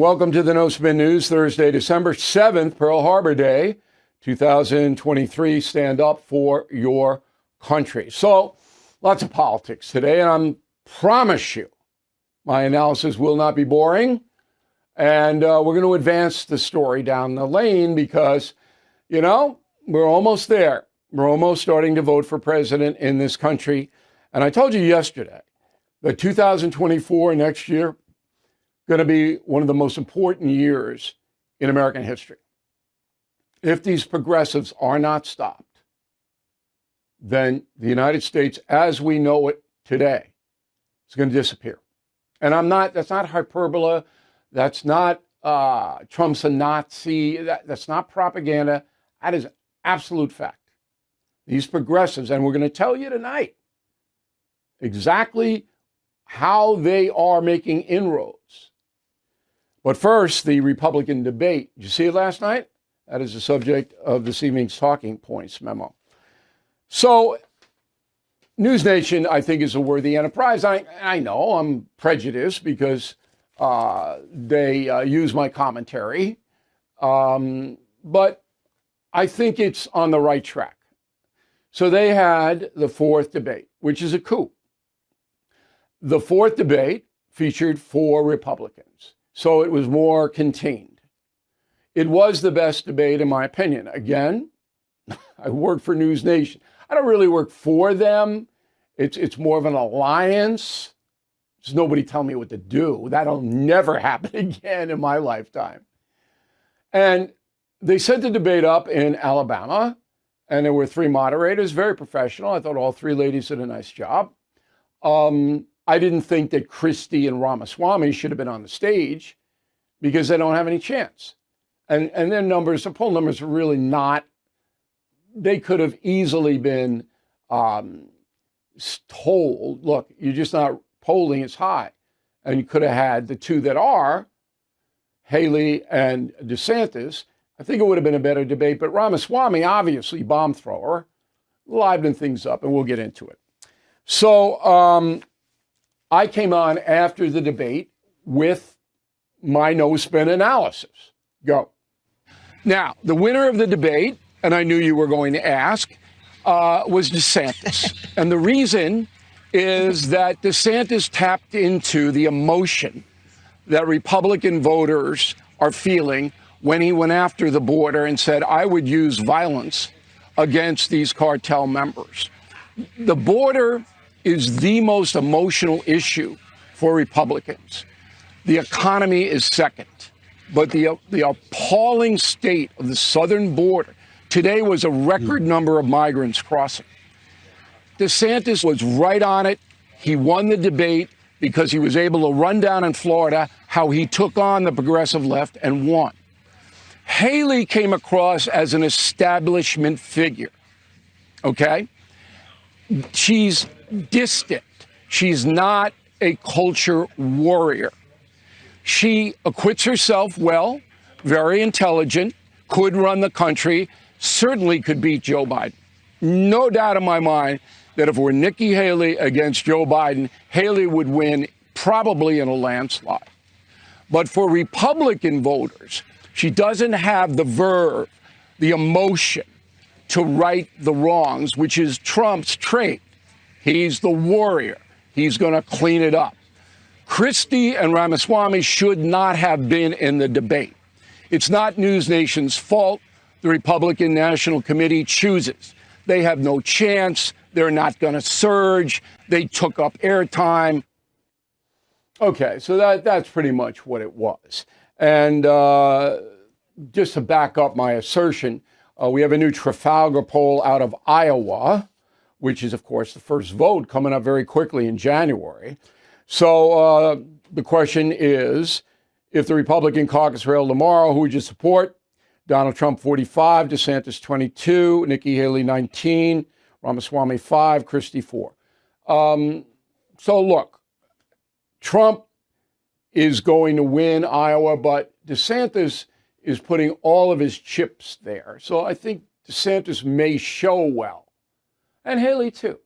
welcome to the No Spin News, Thursday, December 7th, Pearl Harbor Day, 2023. Stand up for your country. So, lots of politics today, and I promise you, my analysis will not be boring. And we're going to advance the story down the lane because, you know, we're almost there. We're almost starting to vote for president in this country. And I told you yesterday that 2024, next year, going to be one of the most important years in American history. If these progressives are not stopped, then the United States, as we know it today, is going to disappear. And that's not hyperbole. That's not Trump's a Nazi. That's not propaganda. That is absolute fact. These progressives, and we're going to tell you tonight exactly how they are making inroads. But first, the Republican debate. Did you see it last night? That is the subject of this evening's Talking Points Memo. So, NewsNation, I think, is a worthy enterprise. I know I'm prejudiced because they use my commentary, but I think it's on the right track. So they had the fourth debate, which is a coup. The fourth debate featured 4 Republicans, so it was more contained. It was the best debate, in my opinion. Again, I work for NewsNation. I don't really work for them. It's more of an alliance. There's nobody telling me what to do. That'll never happen again in my lifetime. And they set the debate up in Alabama, and there were 3 moderators, very professional. I thought all 3 ladies did a nice job. I didn't think that Christie and Ramaswamy should have been on the stage because they don't have any chance. And their numbers, the poll numbers are really not, they could have easily been told, look, you're just not polling as high. And you could have had the 2 that are, Haley and DeSantis. I think it would have been a better debate, but Ramaswamy, obviously, bomb thrower, livened things up, and we'll get into it. So I came on after the debate with my no-spin analysis. Go. Now, the winner of the debate, and I knew you were going to ask, was DeSantis. And the reason is that DeSantis tapped into the emotion that Republican voters are feeling when he went after the border and said, I would use violence against these cartel members. The border is the most emotional issue for Republicans. The economy is second. But the appalling state of the southern border, today was a record number of migrants crossing. DeSantis was right on it. He won the debate because he was able to run down in Florida how he took on the progressive left and won. Haley came across as an establishment figure, okay? She's distant. She's not a culture warrior. She acquits herself well, very intelligent, could run the country, certainly could beat Joe Biden. No doubt in my mind that if it were Nikki Haley against Joe Biden, Haley would win probably in a landslide. But for Republican voters, she doesn't have the verve, the emotion to right the wrongs, which is Trump's trait. He's the warrior. He's going to clean it up. Christie and Ramaswamy should not have been in the debate. It's not NewsNation's fault. The Republican National Committee chooses. They have no chance. They're not going to surge. They took up airtime. Okay, so that's pretty much what it was. And just to back up my assertion, we have a new Trafalgar poll out of Iowa, which is, of course, the first vote coming up very quickly in January. So the question is, if the Republican caucus were held tomorrow, who would you support? Donald Trump, 45, DeSantis, 22, Nikki Haley, 19, Ramaswamy, 5, Christie, 4. So look, Trump is going to win Iowa, but DeSantis is putting all of his chips there. So I think DeSantis may show well, and Haley too.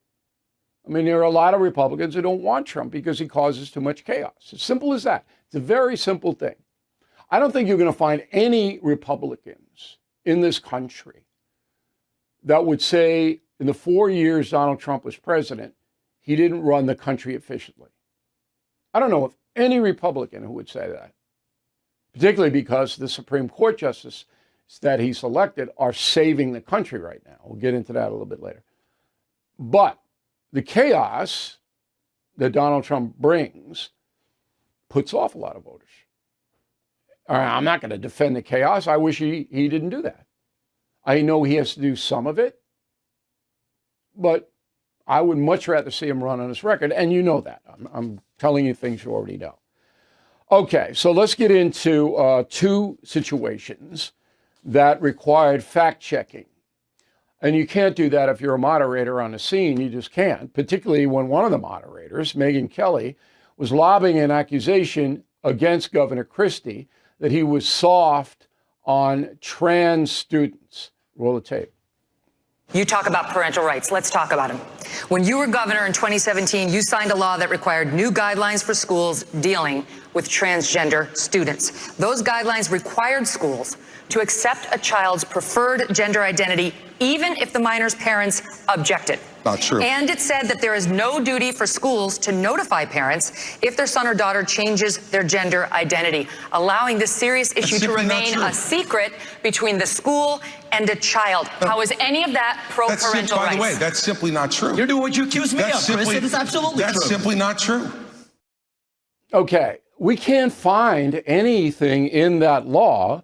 I mean, there are a lot of Republicans who don't want Trump because he causes too much chaos. As simple as that. It's a very simple thing. I don't think you're going to find any Republicans in this country that would say in the 4 years Donald Trump was president, he didn't run the country efficiently. I don't know of any Republican who would say that, particularly because the Supreme Court justices that he selected are saving the country right now. We'll get into that a little bit later. But the chaos that Donald Trump brings puts off a lot of voters. All right, I'm not going to defend the chaos. I wish he didn't do that. I know he has to do some of it, but I would much rather see him run on his record, and you know that. I'm telling you things you already know. Okay, so let's get into two situations that required fact-checking. And you can't do that if you're a moderator on the scene. You just can't, particularly when one of the moderators, Megyn Kelly, was lobbying an accusation against Governor Christie that he was soft on trans students. Roll the tape. You talk about parental rights. Let's talk about them. When you were governor in 2017, you signed a law that required new guidelines for schools dealing with transgender students. Those guidelines required schools to accept a child's preferred gender identity, even if the minor's parents objected. Not true. And it said that there is no duty for schools to notify parents if their son or daughter changes their gender identity, allowing this serious issue to remain a secret between the school and a child. How is any of that pro-parental rights? By the way, that's simply not true. You're doing what you accuse me of, Chris. It is absolutely true. That's simply not true. Okay, we can't find anything in that law.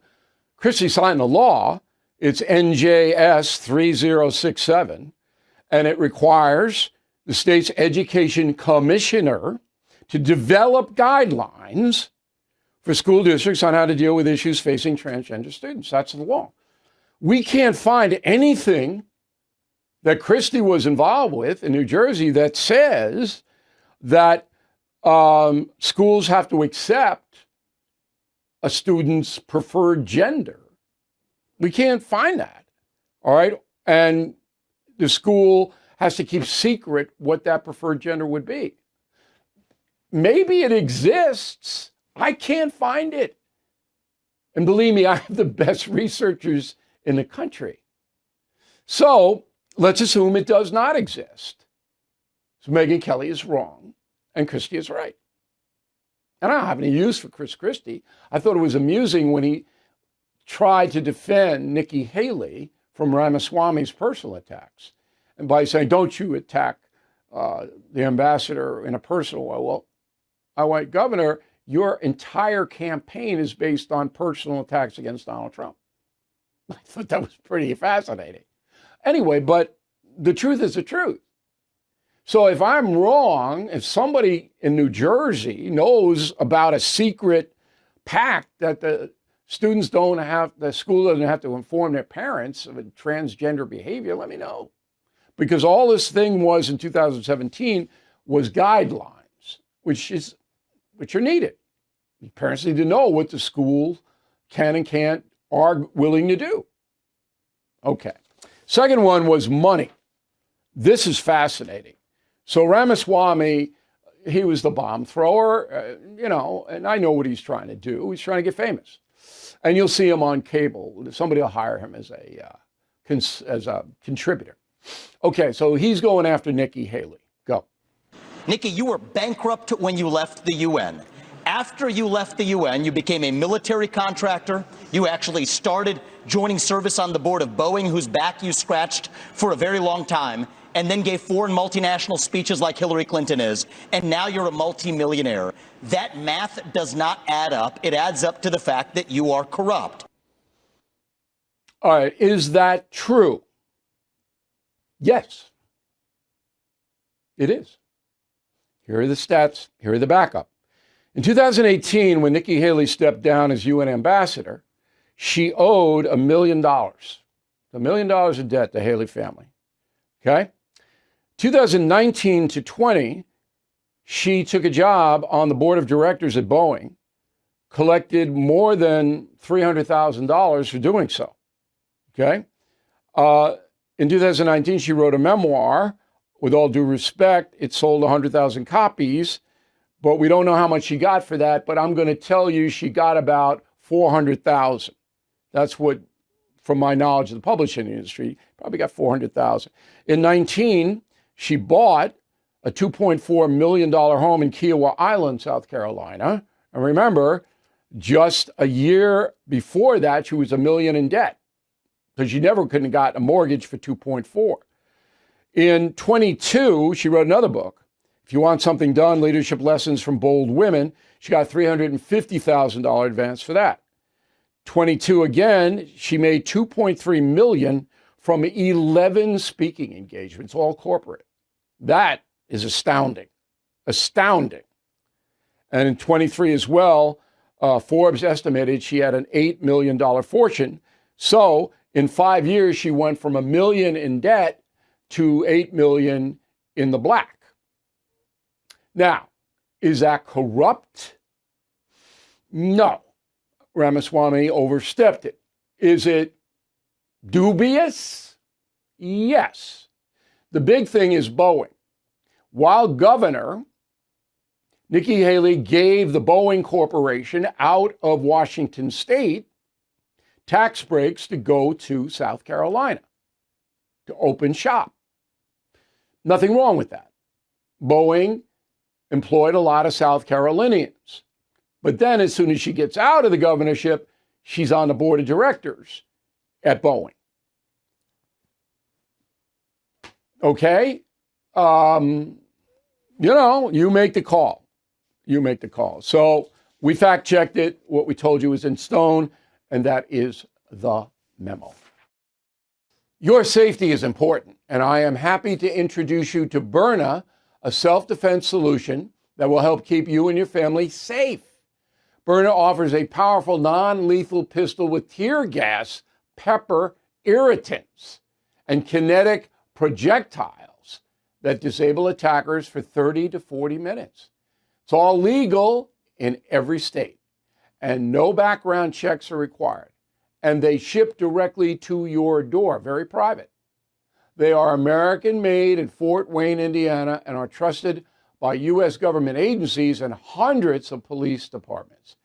Christie signed the law. It's NJS 3067, and it requires the state's education commissioner to develop guidelines for school districts on how to deal with issues facing transgender students. That's the law. We can't find anything that Christie was involved with in New Jersey that says that schools have to accept a student's preferred gender. We can't find that, all right? And the school has to keep secret what that preferred gender would be. Maybe it exists. I can't find it. And believe me, I have the best researchers in the country. So let's assume it does not exist. So Megyn Kelly is wrong and Christie is right. And I don't have any use for Chris Christie. I thought it was amusing when he tried to defend Nikki Haley from Ramaswamy's personal attacks. And by saying, don't you attack the ambassador in a personal way. Well, I went, Governor, your entire campaign is based on personal attacks against Donald Trump. I thought that was pretty fascinating. Anyway, but the truth is the truth. So if I'm wrong, if somebody in New Jersey knows about a secret pact that the students don't have, the school doesn't have to inform their parents of a transgender behavior, let me know. Because all this thing was in 2017 was guidelines, which are needed. Parents need to know what the school can and can't, are willing to do. Okay. Second one was money. This is fascinating. So Ramaswamy, he was the bomb thrower, and I know what he's trying to do. He's trying to get famous. And you'll see him on cable. Somebody will hire him as a contributor. Okay, so he's going after Nikki Haley. Go. Nikki, you were bankrupt when you left the UN. After you left the UN, you became a military contractor. You actually started joining service on the board of Boeing, whose back you scratched for a very long time, and then gave foreign multinational speeches like Hillary Clinton is, and now you're a multimillionaire. That math does not add up. It adds up to the fact that you are corrupt. All right, is that true? Yes, it is. Here are the stats. Here are the backup. In 2018, when Nikki Haley stepped down as UN ambassador, she owed $1 million. $1 million of debt to Haley family. Okay? 2019 to 20, she took a job on the board of directors at Boeing, collected more than $300,000 for doing so. Okay? In 2019, she wrote a memoir. With all due respect, it sold 100,000 copies, but we don't know how much she got for that. But I'm going to tell you she got about 400,000. That's what, from my knowledge of the publishing industry, probably got 400,000. In 19, she bought a $2.4 million home in Kiowa Island, South Carolina. And remember, just a year before that, she was $1 million in debt because she never couldn't have gotten a mortgage for 2.4. In 22, she wrote another book. If you want something done, leadership lessons from bold women. She got $350,000 advance for that. 22 again, she made $2.3 million from 11 speaking engagements, all corporate. That is astounding, astounding. And in 23 as well, Forbes estimated she had an $8 million fortune. So in 5 years, she went from $1 million in debt to $8 million in the black. Now, is that corrupt? No. Ramaswamy overstepped it. Is it dubious? Yes. The big thing is Boeing. While governor, Nikki Haley gave the Boeing Corporation out of Washington State tax breaks to go to South Carolina to open shop. Nothing wrong with that. Boeing employed a lot of South Carolinians. But then as soon as she gets out of the governorship, she's on the board of directors at Boeing. Okay? You make the call. You make the call. So we fact-checked it. What we told you is in stone, and that is the memo. Your safety is important, and I am happy to introduce you to Byrna, a self-defense solution that will help keep you and your family safe. Byrna offers a powerful non-lethal pistol with tear gas, pepper, irritants, and kinetic projectiles that disable attackers for 30 to 40 minutes. It's all legal in every state, and no background checks are required. And they ship directly to your door, very private. They are American-made in Fort Wayne, Indiana, and are trusted by U.S. government agencies and hundreds of police departments.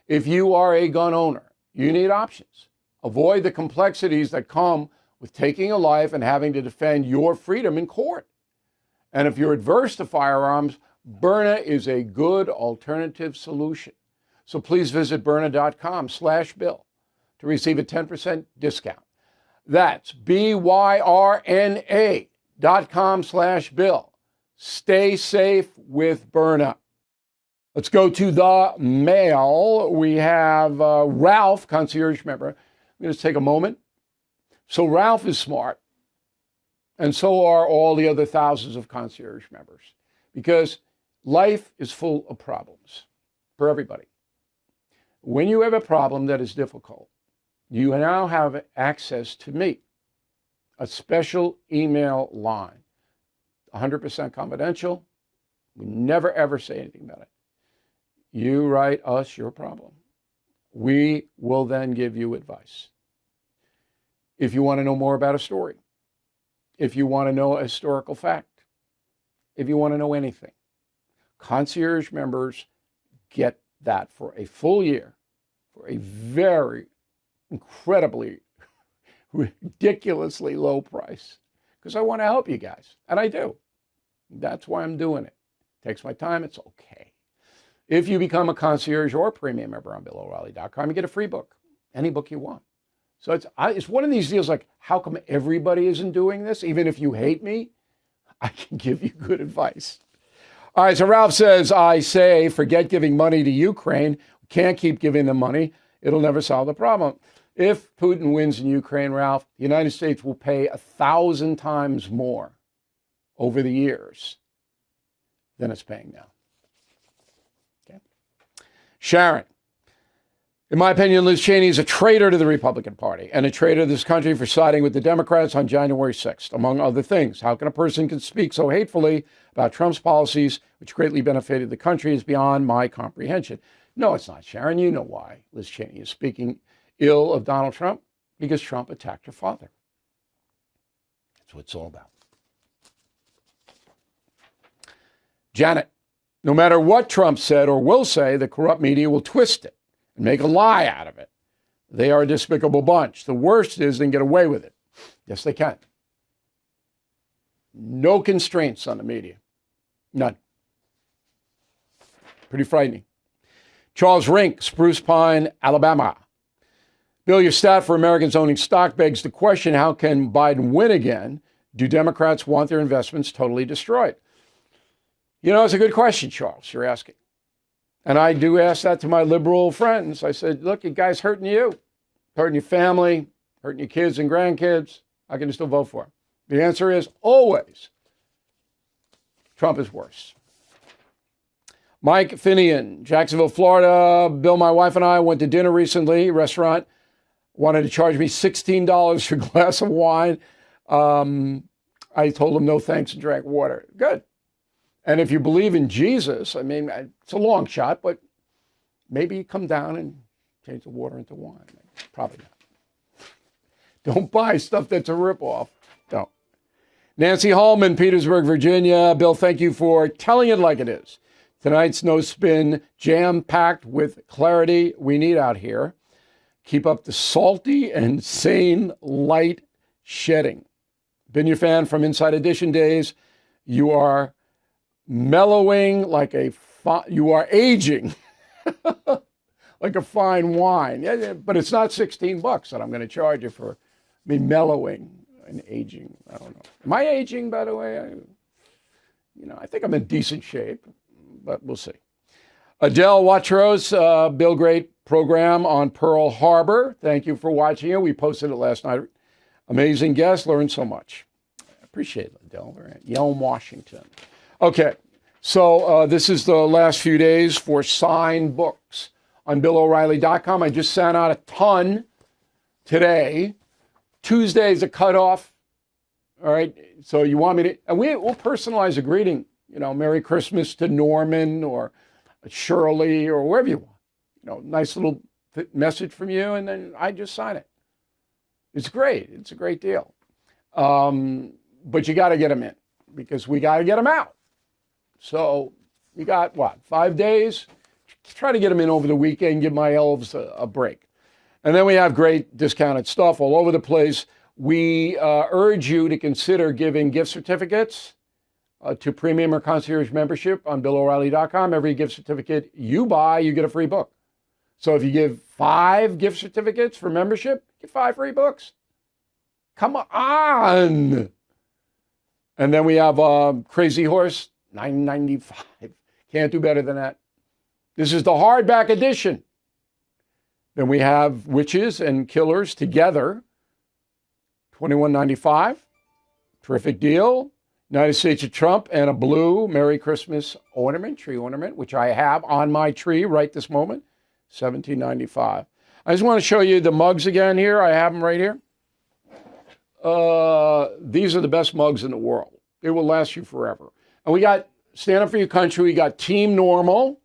If you are a gun owner, you need options. Avoid the complexities that come with taking a life and having to defend your freedom in court. And if you're adverse to firearms, Byrna is a good alternative solution. So please visit Byrna.com/Bill to receive a 10% discount. That's BYRNA.com/Bill. Stay safe with Byrna. Let's go to the mail. We have Ralph, concierge member. I'm going to take a moment. So Ralph is smart, and so are all the other thousands of concierge members, because life is full of problems for everybody. When you have a problem that is difficult, you now have access to me, a special email line, 100% confidential. We never, ever say anything about it. You write us your problem. We will then give you advice. If you want to know more about a story, if you want to know a historical fact, if you want to know anything, concierge members get that for a full year for a very incredibly, ridiculously low price, because I want to help you guys, and I do. That's why I'm doing it. Takes my time, it's okay. If you become a concierge or a premium member on BillO'Reilly.com, you get a free book, any book you want. So it's one of these deals like, how come everybody isn't doing this? Even if you hate me, I can give you good advice. All right, so Ralph says, I say, forget giving money to Ukraine. We can't keep giving them money. It'll never solve the problem. If Putin wins in Ukraine, Ralph, the United States will pay 1,000 times more over the years than it's paying now. Okay. Sharon, in my opinion, Liz Cheney is a traitor to the Republican Party and a traitor to this country for siding with the Democrats on January 6th, among other things. How can a person speak so hatefully about Trump's policies, which greatly benefited the country, is beyond my comprehension. No, it's not, Sharon. You know why Liz Cheney is speaking ill of Donald Trump, because Trump attacked her father. That's what it's all about. Janet, no matter what Trump said or will say, the corrupt media will twist it and make a lie out of it. They are a despicable bunch. The worst is they can get away with it. Yes, they can. No constraints on the media. None. Pretty frightening. Charles Rink, Spruce Pine, Alabama. Bill, your stat for Americans owning stock begs the question, how can Biden win again? Do Democrats want their investments totally destroyed? You know, it's a good question, Charles, you're asking. And I do ask that to my liberal friends. I said, look, you guys hurting you, hurting your family, hurting your kids and grandkids. How can you still vote for him? The answer is always Trump is worse. Mike Finian, Jacksonville, Florida. Bill, my wife and I went to dinner recently. Restaurant wanted to charge me $16 for a glass of wine. I told him no thanks and drank water. Good. And if you believe in Jesus, I mean, it's a long shot, but maybe you come down and change the water into wine. Probably not. Don't buy stuff that's a ripoff. Don't. Nancy Hallman, Petersburg, Virginia. Bill, thank you for telling it like it is. Tonight's No Spin, jam-packed with clarity we need out here. Keep up the salty and sane light shedding. Been your fan from Inside Edition days. You are mellowing like you are aging like a fine wine. Yeah, but it's not $16 that I'm going to charge you for me mellowing and aging. I don't know. Am I aging, by the way? I think I'm in decent shape, but we'll see. Adele Watros, Bill, great program on Pearl Harbor. Thank you for watching it. We posted it last night. Amazing guest, learned so much. I appreciate it, Adele. We're at Yelm, Washington. Okay, so this is the last few days for signed books on BillO'Reilly.com. I just sent out a ton today. Tuesday is a cutoff. All right, so you want me to, and we'll personalize a greeting. Merry Christmas to Norman or Shirley or wherever you want. Nice little message from you, and then I just sign it. It's great. It's a great deal. But you got to get them in because we got to get them out. So you got, 5 days? Try to get them in over the weekend, give my elves a break. And then we have great discounted stuff all over the place. We urge you to consider giving gift certificates to premium or concierge membership on BillO'Reilly.com. Every gift certificate you buy, you get a free book. So if you give 5 gift certificates for membership, get 5 free books. Come on. And then we have Crazy Horse, $9.95. Can't do better than that. This is the hardback edition. Then we have Witches and Killers Together, $21.95. Terrific deal. United States of Trump and a blue Merry Christmas ornament, tree ornament, which I have on my tree right this moment, $17.95. I just want to show you the mugs again here. I have them right here. These are the best mugs in the world. They will last you forever. And we got Stand Up for Your Country. We got Team Normal.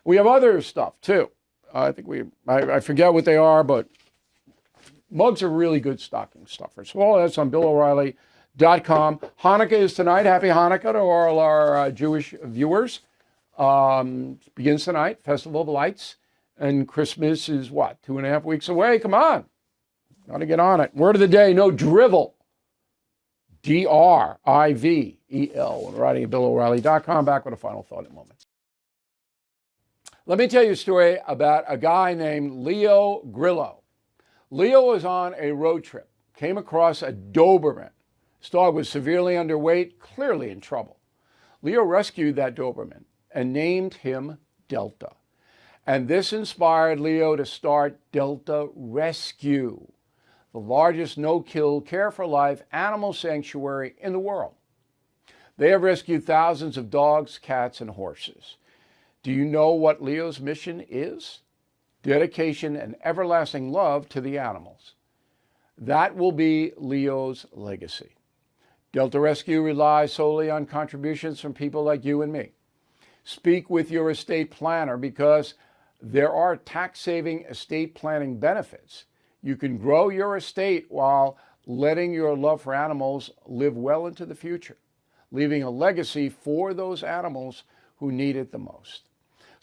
We have other stuff too. I forget what they are, but mugs are really good stocking stuffers. So all that's on BillO'Reilly.com. Hanukkah is tonight. Happy Hanukkah to all our Jewish viewers. Begins tonight, Festival of Lights. And Christmas is 2.5 weeks away? Come on. Got to get on it. Word of the day, no drivel. D-R-I-V-E-L. We're writing at BillO'Reilly.com. Back with a final thought in a moment. Let me tell you a story about a guy named Leo Grillo. Leo was on a road trip, came across a Doberman. His dog was severely underweight, clearly in trouble. Leo rescued that Doberman and named him Delta. And this inspired Leo to start Delta Rescue, the largest no-kill, care-for-life animal sanctuary in the world. They have rescued thousands of dogs, cats, and horses. Do you know what Leo's mission is? Dedication and everlasting love to the animals. That will be Leo's legacy. Delta Rescue relies solely on contributions from people like you and me. Speak with your estate planner because there are tax-saving estate planning benefits. You can grow your estate while letting your love for animals live well into the future, leaving a legacy for those animals who need it the most.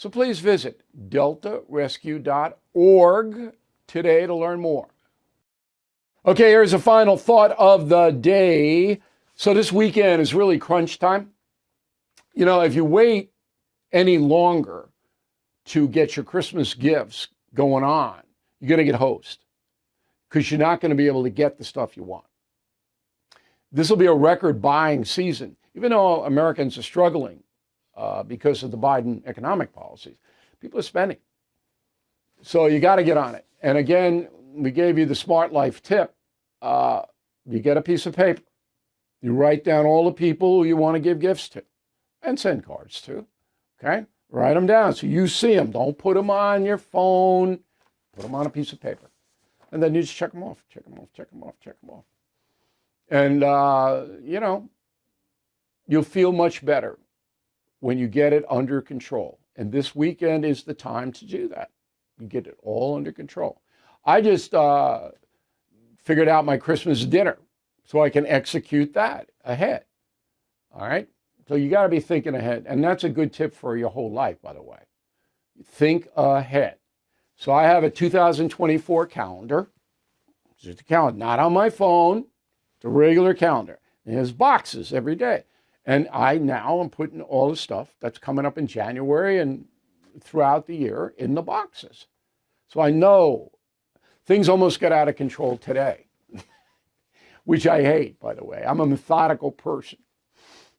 So please visit deltarescue.org today to learn more. Okay, here's a final thought of the day. So this weekend is really crunch time. You know, if you wait any longer to get your Christmas gifts going on, you're going to get hosed because you're not going to be able to get the stuff you want. This will be a record buying season, even though Americans are struggling because of the Biden economic policies. People are spending. So you got to get on it. And again, we gave you the Smart Life tip. You get a piece of paper. You write down all the people who you want to give gifts to and send cards to. Okay? Write them down so you see them. Don't put them on your phone. Put them on a piece of paper. And then you just check them off, check them off, check them off, check them off. And, you know, you'll feel much better when you get it under control. And this weekend is the time to do that. You get it all under control. I just figured out my Christmas dinner so I can execute that ahead. All right? So you got to be thinking ahead. And that's a good tip for your whole life, by the way. Think ahead. So I have a 2024 calendar. It's just a calendar, not on my phone. It's a regular calendar. It has boxes every day. And I now am putting all the stuff that's coming up in January and throughout the year in the boxes. So I know things almost got out of control today, which I hate, by the way. I'm a methodical person.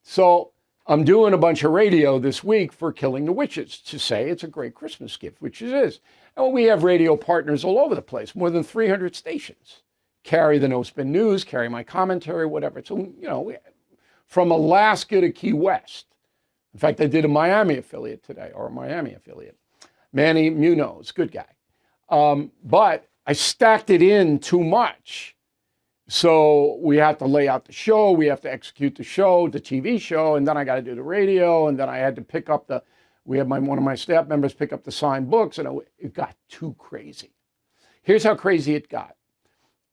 So I'm doing a bunch of radio this week for Killing the Witches to say it's a great Christmas gift, which it is. And we have radio partners all over the place, more than 300 stations. Carry the No Spin News, carry my commentary, whatever. So, you know, from Alaska to Key West. In fact, I did a Miami affiliate today, or a Miami affiliate. Manny Munoz, good guy. But I stacked it in too much. So we have to lay out the show, we have to execute the show, the TV show, and then I got to do the radio, and then I had to pick up we had one of my staff members pick up the signed books, and it got too crazy. Here's how crazy it got.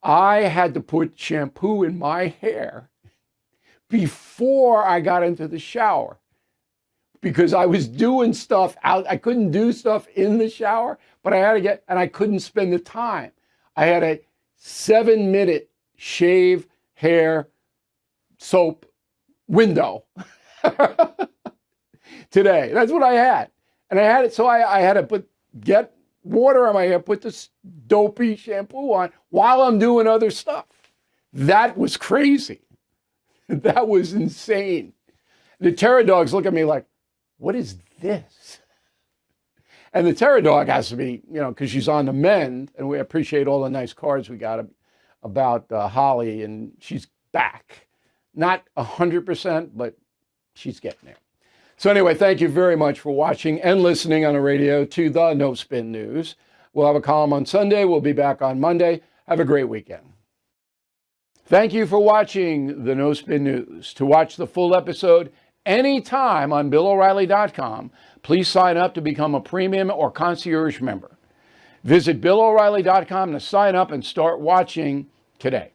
I had to put shampoo in my hair before I got into the shower because I was doing stuff out. I couldn't do stuff in the shower, but I had to and I couldn't spend the time. I had a 7-minute shave, hair, soap window today. That's what I had. And I had it, so I had to get water on my hair, put this dopey shampoo on while I'm doing other stuff. That was crazy. That was insane. The terror dogs look at me like, what is this? And the terror dog has to be, you know, because she's on the mend, and we appreciate all the nice cards we got about Holly, and she's back. Not 100%, but she's getting there. So anyway, thank you very much for watching and listening on the radio to the No Spin News. We'll have a column on Sunday. We'll be back on Monday. Have a great weekend. Thank you for watching the No Spin News. To watch the full episode anytime on BillO'Reilly.com, please sign up to become a premium or concierge member. Visit BillO'Reilly.com to sign up and start watching today.